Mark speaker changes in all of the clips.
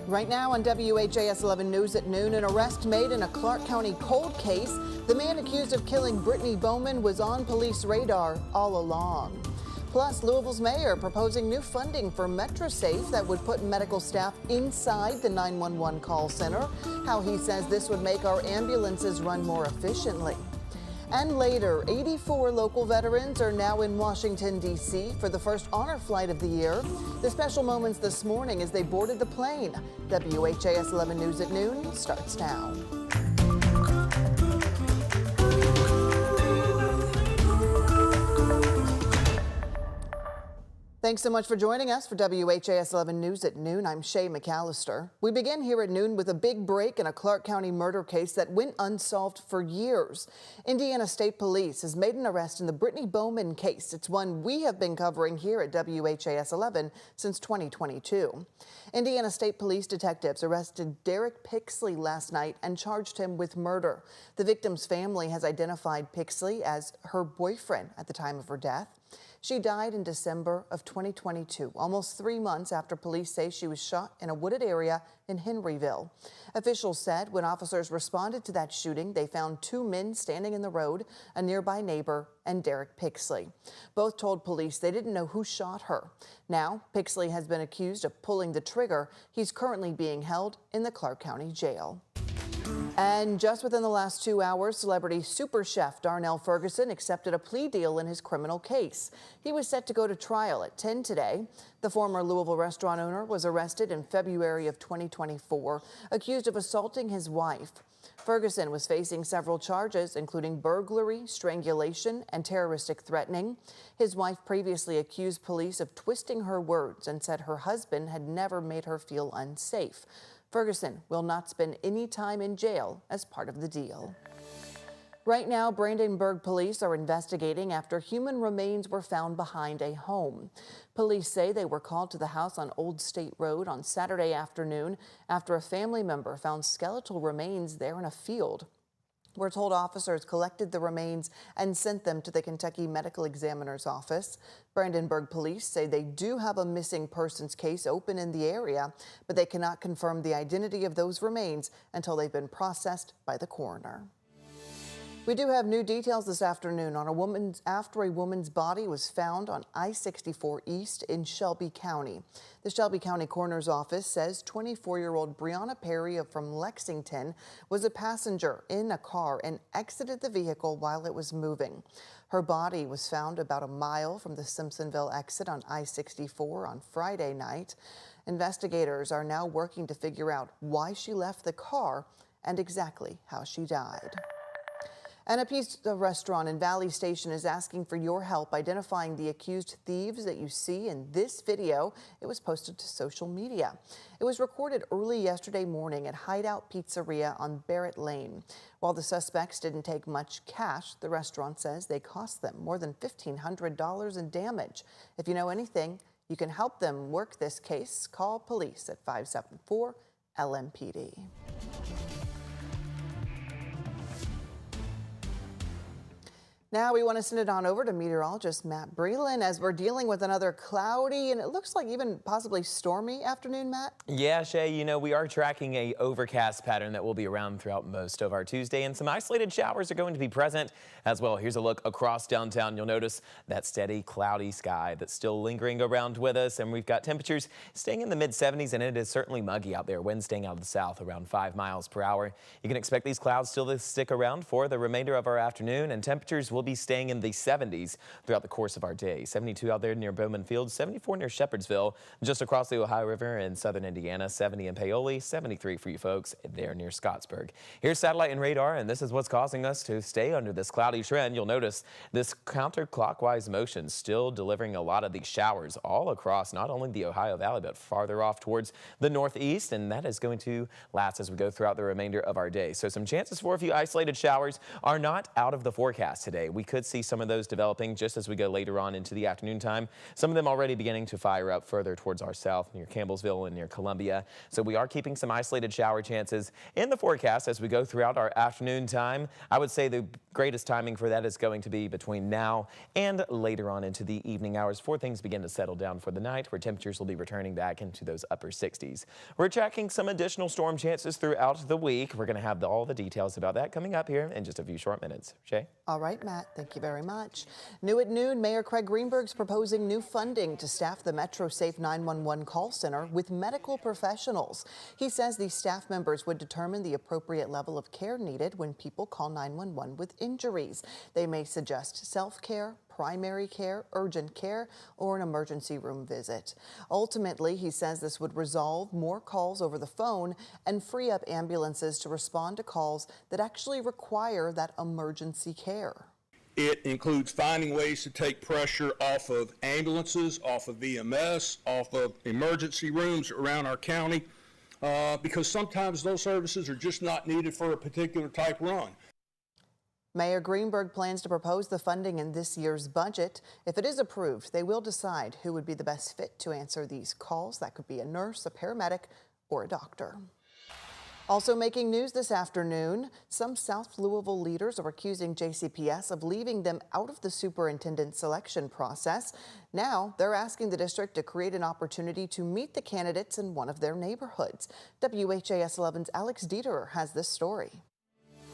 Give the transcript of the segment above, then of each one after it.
Speaker 1: Right now on WHAS11 News at noon, an arrest made in a Clark County cold case. The man accused of killing Brittany Bowman was on police radar all along. Plus, Louisville's mayor proposing new funding for MetroSafe that would put medical staff inside the 911 call center. How he says this would make our ambulances run more efficiently. And later, 84 local veterans are now in Washington, D.C. for the first honor flight of the year. The special moments this morning as they boarded the plane. WHAS 11 News at noon starts now. Thanks so much for joining us for WHAS 11 News at noon. I'm Shay McAllister. We begin here at noon with a big break in a Clark County murder case that went unsolved for years. Indiana State Police has made an arrest in the Brittany Bowman case. It's one we have been covering here at WHAS 11 since 2022. Indiana State Police detectives arrested Derek Pixley last night and charged him with murder. The victim's family has identified Pixley as her boyfriend at the time of her death. She died in December of 2022, almost 3 months after police say she was shot in a wooded area in Henryville. Officials said when officers responded to that shooting, they found 2 men standing in the road, a nearby neighbor, and Derek Pixley. Both told police they didn't know who shot her. Now, Pixley has been accused of pulling the trigger. He's currently being held in the Clark County Jail. And just within the last 2 hours, celebrity super chef Darnell Ferguson accepted a plea deal in his criminal case. He was set to go to trial at 10 today. The former Louisville restaurant owner was arrested in February of 2024, accused of assaulting his wife. Ferguson was facing several charges, including burglary, strangulation, and terroristic threatening. His wife previously accused police of twisting her words and said her husband had never made her feel unsafe. Ferguson will not spend any time in jail as part of the deal. Right now, Brandenburg police are investigating after human remains were found behind a home. Police say they were called to the house on Old State Road on Saturday afternoon after a family member found skeletal remains there in a field. We're told officers collected the remains and sent them to the Kentucky Medical Examiner's office. Brandenburg police say they do have a missing persons case open in the area, but they cannot confirm the identity of those remains until they've been processed by the coroner. We do have new details this afternoon on after a woman's body was found on I-64 East in Shelby County. The Shelby County Coroner's Office says 24-year-old Brianna Perry from Lexington was a passenger in a car and exited the vehicle while it was moving. Her body was found about a mile from the Simpsonville exit on I-64 on Friday night. Investigators are now working to figure out why she left the car and exactly how she died. And a pizza restaurant in Valley Station is asking for your help identifying the accused thieves that you see in this video. It was posted to social media. It was recorded early yesterday morning at Hideout Pizzeria on Barrett Lane. While the suspects didn't take much cash, the restaurant says they cost them more than $1,500 in damage. If you know anything, you can help them work this case. Call police at 574-LMPD. Now we want to send it on over to meteorologist Matt Breland as we're dealing with another cloudy and it looks like even possibly stormy afternoon, Matt.
Speaker 2: Yeah, Shay, you know, we are tracking a overcast pattern that will be around throughout most of our Tuesday, and some isolated showers are going to be present as well. Here's a look across downtown. You'll notice that steady cloudy sky that's still lingering around with us, and we've got temperatures staying in the mid-70s, and it is certainly muggy out there. Wind staying out of the south around 5 miles per hour. You can expect these clouds still to stick around for the remainder of our afternoon, and temperatures will be staying in the 70s throughout the course of our day. 72 out there near Bowman Field, 74 near Shepherdsville, just across the Ohio River in southern Indiana, 70 in Paoli, 73 for you folks there near Scottsburg. Here's satellite and radar, and this is what's causing us to stay under this cloudy trend. You'll notice this counterclockwise motion still delivering a lot of these showers all across not only the Ohio Valley, but farther off towards the northeast, and that is going to last as we go throughout the remainder of our day. So some chances for a few isolated showers are not out of the forecast today. We could see some of those developing just as we go later on into the afternoon time. Some of them already beginning to fire up further towards our south near Campbellsville and near Columbia. So we are keeping some isolated shower chances in the forecast as we go throughout our afternoon time. I would say the Greatest timing for that is going to be between now and later on into the evening hours before things begin to settle down for the night, where temperatures will be returning back into those upper 60s. We're tracking some additional storm chances throughout the week. We're going to have all the details about that coming up here in just a few short minutes. Shay?
Speaker 1: All right, Matt, thank you very much. New at noon, Mayor Craig Greenberg's proposing new funding to staff the Metro Safe 911 call center with medical professionals. He says these staff members would determine the appropriate level of care needed when people call 911 with injuries. They may suggest self-care, primary care, urgent care, or an emergency room visit. Ultimately, he says this would resolve more calls over the phone and free up ambulances to respond to calls that actually require that emergency care.
Speaker 3: It includes finding ways to take pressure off of ambulances, off of VMS, off of emergency rooms around our county, because sometimes those services are just not needed for a particular type run.
Speaker 1: Mayor Greenberg plans to propose the funding in this year's budget. If it is approved, they will decide who would be the best fit to answer these calls. That could be a nurse, a paramedic, or a doctor. Also making news this afternoon, some South Louisville leaders are accusing JCPS of leaving them out of the superintendent selection process. Now they're asking the district to create an opportunity to meet the candidates in one of their neighborhoods. WHAS 11's Alex Dieterer has this story.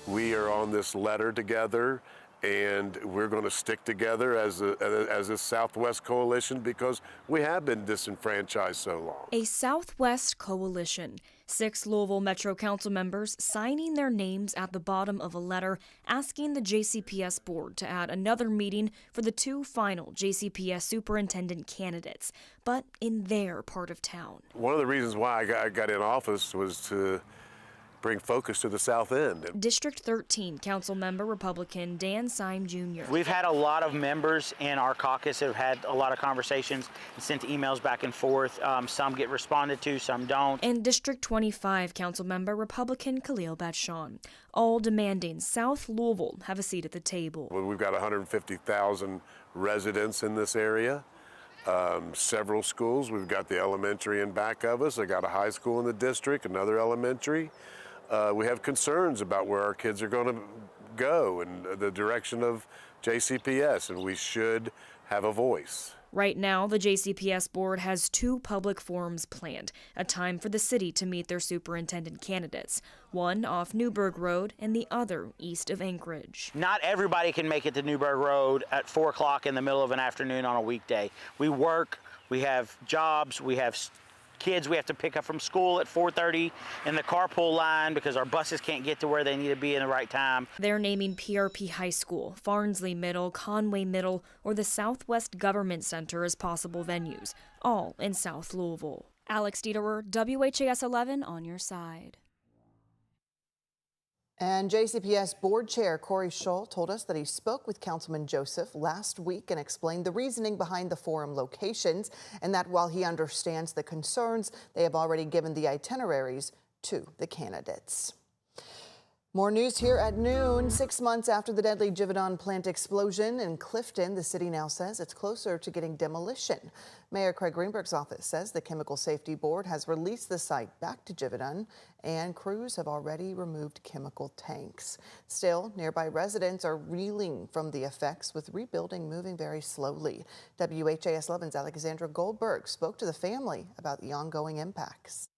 Speaker 4: We are on this letter together, and we're going to stick together as a Southwest coalition because we have been disenfranchised so long.
Speaker 5: A Southwest coalition. 6 Louisville Metro Council members signing their names at the bottom of a letter asking the JCPS board to add another meeting for the 2 final JCPS superintendent candidates, but in their part of town.
Speaker 4: One of the reasons why I got in office was to bring focus to the South End.
Speaker 5: District 13 Council member Republican Dan Syme Jr.
Speaker 6: We've had a lot of members in our caucus that have had a lot of conversations and sent emails back and forth. Some get responded to, some don't.
Speaker 5: And District 25 Council member Republican Khalil Batshon, all demanding South Louisville have a seat at the table.
Speaker 4: We've got 150,000 residents in this area. Several schools. We've got the elementary in back of us. I got a high school in the district, another elementary. We have concerns about where our kids are going to go and the direction of JCPS, and we should have a voice.
Speaker 5: Right now, the JCPS board has 2 public forums planned, a time for the city to meet their superintendent candidates, one off Newburgh Road and the other east of Anchorage.
Speaker 6: Not everybody can make it to Newburgh Road at 4 o'clock in the middle of an afternoon on a weekday. We work, we have jobs, we have kids we have to pick up from school at 4:30 in the carpool line because our buses can't get to where they need to be in the right time.
Speaker 5: They're naming PRP High School, Farnsley Middle, Conway Middle, or the Southwest Government Center as possible venues, all in South Louisville. Alex Dieterer, WHAS 11 on your side.
Speaker 1: And JCPS Board Chair Corey Scholl told us that he spoke with Councilman Joseph last week and explained the reasoning behind the forum locations, and that while he understands the concerns, they have already given the itineraries to the candidates. More news here at noon. 6 months after the deadly Givaudan plant explosion in Clifton, the city now says it's closer to getting demolition. Mayor Craig Greenberg's office says the Chemical Safety Board has released the site back to Givaudan, and crews have already removed chemical tanks. Still, nearby residents are reeling from the effects, with rebuilding moving very slowly. WHAS 11's Alexandra Goldberg spoke to the family about the ongoing impacts.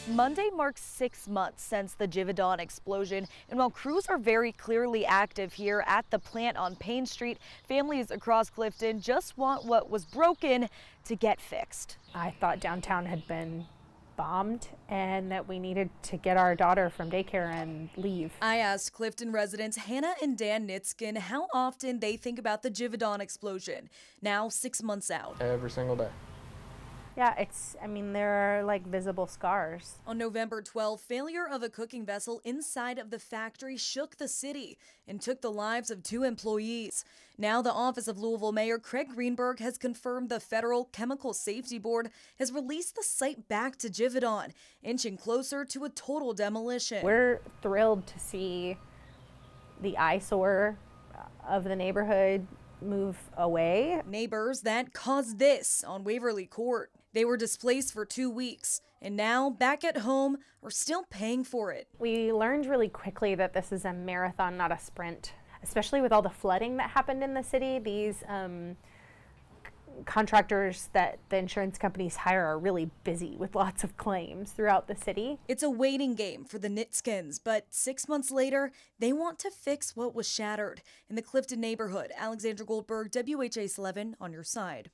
Speaker 7: Monday marks 6 months since the Givaudan explosion, and while crews are very clearly active here at the plant on Payne Street, families across Clifton just want what was broken to get fixed.
Speaker 8: I thought downtown had been bombed and that we needed to get our daughter from daycare and leave.
Speaker 5: I asked Clifton residents Hannah and Dan Nitzkin how often they think about the Givaudan explosion, now 6 months out.
Speaker 9: Every single day.
Speaker 8: Yeah, there are like visible scars.
Speaker 5: On November 12, failure of a cooking vessel inside of the factory shook the city and took the lives of 2 employees. Now the office of Louisville Mayor Craig Greenberg has confirmed the Federal Chemical Safety Board has released the site back to Givaudan, inching closer to a total demolition.
Speaker 8: We're thrilled to see the eyesore of the neighborhood move away.
Speaker 5: Neighbors that caused this on Waverly Court. They were displaced for 2 weeks and now back at home are still paying for it.
Speaker 8: We learned really quickly that this is a marathon, not a sprint. especially with all the flooding that happened in the city. These contractors that the insurance companies hire are really busy with lots of claims throughout the city.
Speaker 5: It's a waiting game for the Knitskins, but 6 months later, they want to fix what was shattered. In the Clifton neighborhood, Alexandra Goldberg, WHAS11 on your side.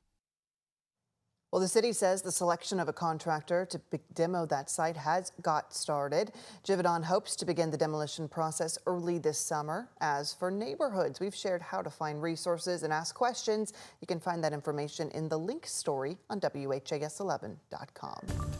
Speaker 1: Well, the city says the selection of a contractor to demo that site has got started. Givaudan hopes to begin the demolition process early this summer. As for neighborhoods, we've shared how to find resources and ask questions. You can find that information in the link story on WHAS11.com.